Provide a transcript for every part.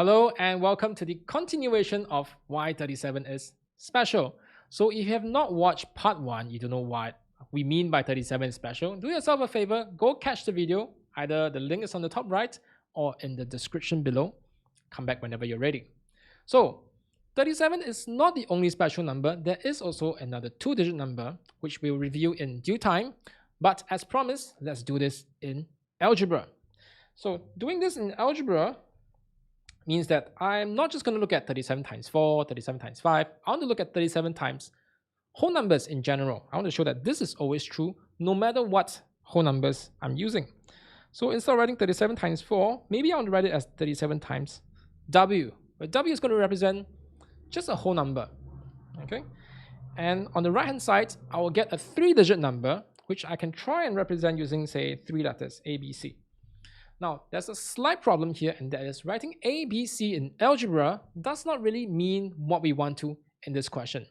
Hello and welcome to the continuation of why 37 is special. So if you have not watched part 1, you don't know what we mean by 37 is special, do yourself a favor, go catch the video. Either the link is on the top right or in the description below. Come back whenever you're ready. So 37 is not the only special number. There is also another 2-digit number which we'll review in due time. But as promised, let's do this in algebra. So doing this in algebra means that I'm not just going to look at 37 times 4, 37 times 5. I want to look at 37 times whole numbers in general. I want to show that this is always true no matter what whole numbers I'm using. So instead of writing 37 times 4, maybe I want to write it as 37 times W, where W is going to represent just a whole number. Okay, and on the right hand side, I will get a 3-digit number, which I can try and represent using, say, 3 letters, A, B, C. Now, there's a slight problem here, and that is writing A, B, C in algebra does not really mean what we want to in this question.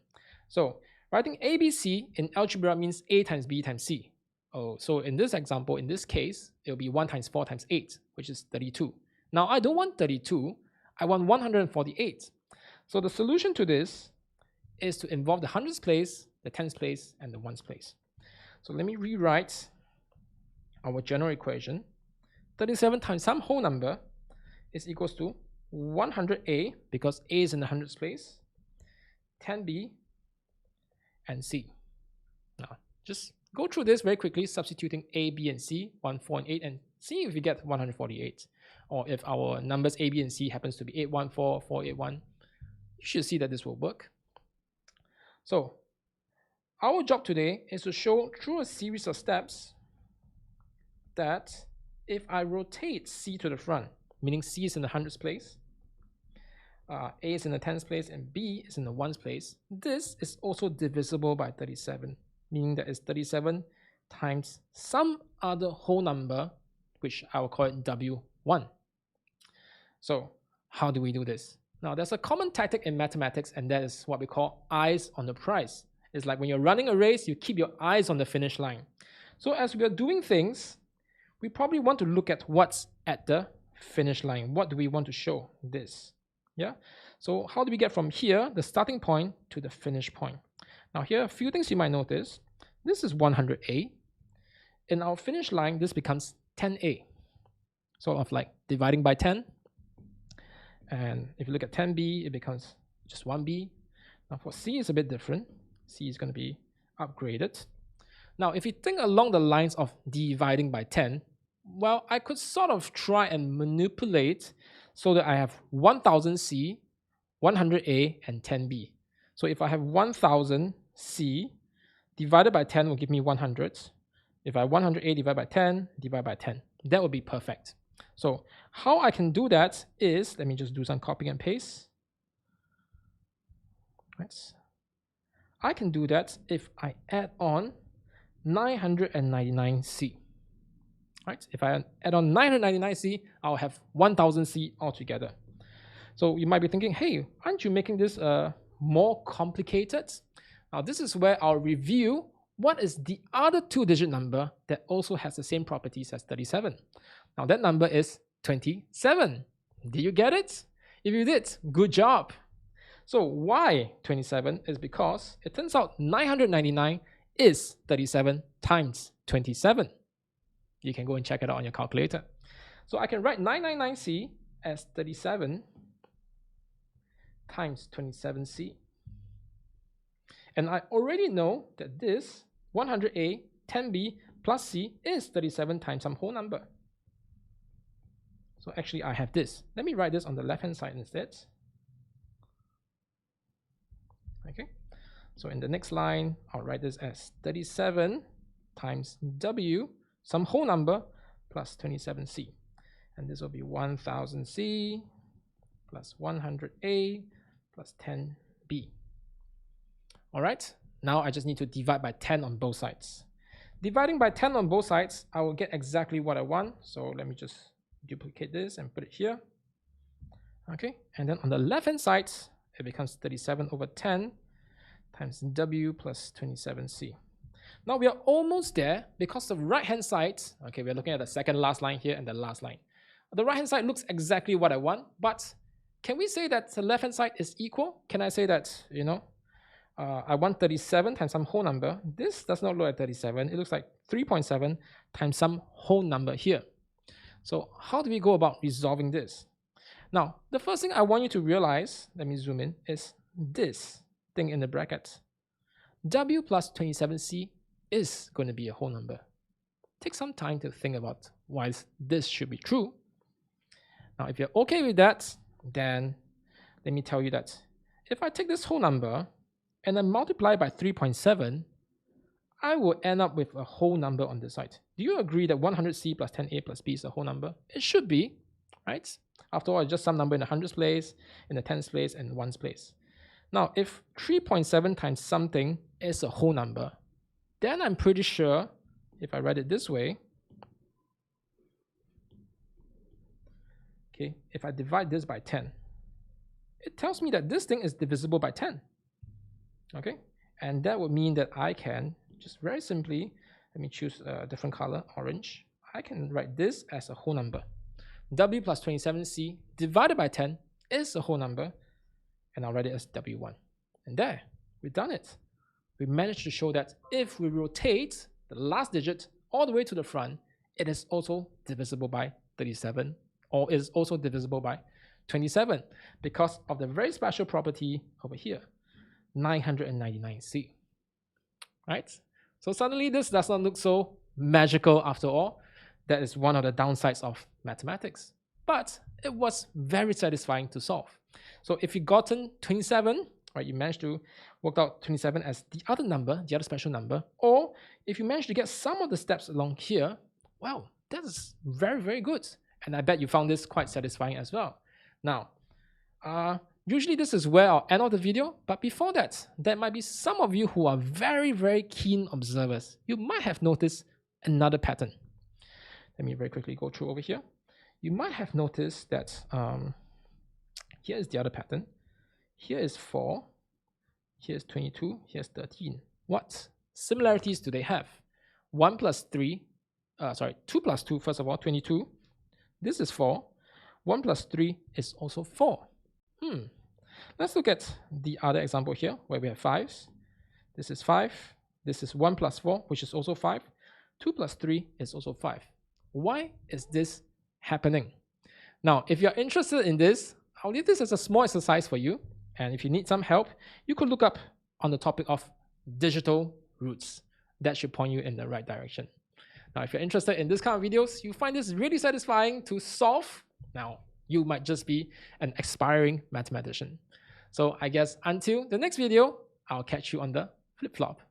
So, writing A, B, C in algebra means A times B times C. Oh, so in this example, in this case, it will be 1 times 4 times 8, which is 32. Now, I don't want 32, I want 148. So the solution to this is to involve the hundreds place, the tens place, and the ones place. So let me rewrite our general equation. 37 times some whole number is equals to 100A, because A is in the hundreds place, 10B, and C. Now, just go through this very quickly, substituting A, B, and C, 1, 4, and 8, and see if we get 148. Or if our numbers A, B, and C happens to be 814, 481, you should see that this will work. So, our job today is to show through a series of steps that if I rotate C to the front, meaning C is in the hundreds place, A is in the tens place, and B is in the ones place, this is also divisible by 37, meaning that it's 37 times some other whole number, which I will call it W1. So how do we do this? Now, there's a common tactic in mathematics, and that is what we call eyes on the prize. It's like when you're running a race, you keep your eyes on the finish line. So as we are doing things, we probably want to look at what's at the finish line. What do we want to show? This. Yeah. So how do we get from here, the starting point, to the finish point? Now here are a few things you might notice. This is 100A. In our finish line, this becomes 10A. Sort of like dividing by 10. And if you look at 10B, it becomes just 1B. Now for C, it's a bit different. C is going to be upgraded. Now, if you think along the lines of dividing by 10, well, I could sort of try and manipulate so that I have 1000C, 100A, and 10B. So if I have 1000C divided by 10 will give me 100. If I have 100A divided by 10, divide by 10. That would be perfect. So how I can do that is, let me just do some copy and paste. Right. I can do that if I add on 999C. Right? If I add on 999C, I'll have 1000C altogether. So you might be thinking, hey, aren't you making this more complicated? Now this is where I'll review what is the other 2-digit number that also has the same properties as 37. Now that number is 27. Did you get it? If you did, good job. So why 27 is because it turns out 999 is 37 times 27. You can go and check it out on your calculator. So I can write 999C as 37 times 27C. And I already know that this 100A, 10B plus C is 37 times some whole number. So actually I have this. Let me write this on the left hand side instead. Okay. So in the next line, I'll write this as 37 times W, some whole number, plus 27C. And this will be 1000C plus 100A plus 10B. All right. Now I just need to divide by 10 on both sides. Dividing by 10 on both sides, I will get exactly what I want. So let me just duplicate this and put it here. Okay. And then on the left hand side, it becomes 37 over 10 times W plus 27C. Now we are almost there because the right hand side, okay, we're looking at the second last line here and the last line. The right hand side looks exactly what I want, but can we say that the left hand side is equal? Can I say that, you know, I want 37 times some whole number? This does not look like 37. It looks like 3.7 times some whole number here. So how do we go about resolving this? Now, the first thing I want you to realize, let me zoom in, is this thing in the brackets. W plus 27C is going to be a whole number. Take some time to think about why this should be true. Now, if you're okay with that, then let me tell you that if I take this whole number and then multiply by 3.7, I will end up with a whole number on this side. Do you agree that 100C plus 10A plus B is a whole number? It should be, right? After all, it's just some number in the hundreds place, in the tens place, and ones place. Now, if 3.7 times something is a whole number, then I'm pretty sure, if I write it this way, okay, if I divide this by 10, it tells me that this thing is divisible by 10. Okay, and that would mean that I can just very simply, let me choose a different color, orange. I can write this as a whole number. W plus 27C divided by 10 is a whole number, and I'll write it as W1. And there, we've done it. We managed to show that if we rotate the last digit all the way to the front, it is also divisible by 37, or is also divisible by 27, because of the very special property over here, 999C. Right? So suddenly this does not look so magical after all. That is one of the downsides of mathematics. But it was very satisfying to solve. So if you've gotten 27, right, you managed to work out 27 as the other number, the other special number, or if you managed to get some of the steps along here, well, that is very, very good. And I bet you found this quite satisfying as well. Now, usually this is where I'll end of the video, but before that, there might be some of you who are very, very keen observers. You might have noticed another pattern. Let me very quickly go through over here. You might have noticed that here is the other pattern. Here is 4, here's 22, here's 13. What similarities do they have? 2 plus 2, first of all, 22. This is 4. 1 plus 3 is also 4. Let's look at the other example here, where we have 5s. This is 5. This is 1 plus 4, which is also 5. 2 plus 3 is also 5. Why is this happening? Now, if you're interested in this, I'll leave this as a small exercise for you. And if you need some help, you could look up on the topic of digital roots. That should point you in the right direction. Now, if you're interested in this kind of videos, you find this really satisfying to solve, now you might just be an aspiring mathematician. So I guess until the next video, I'll catch you on the flip-flop.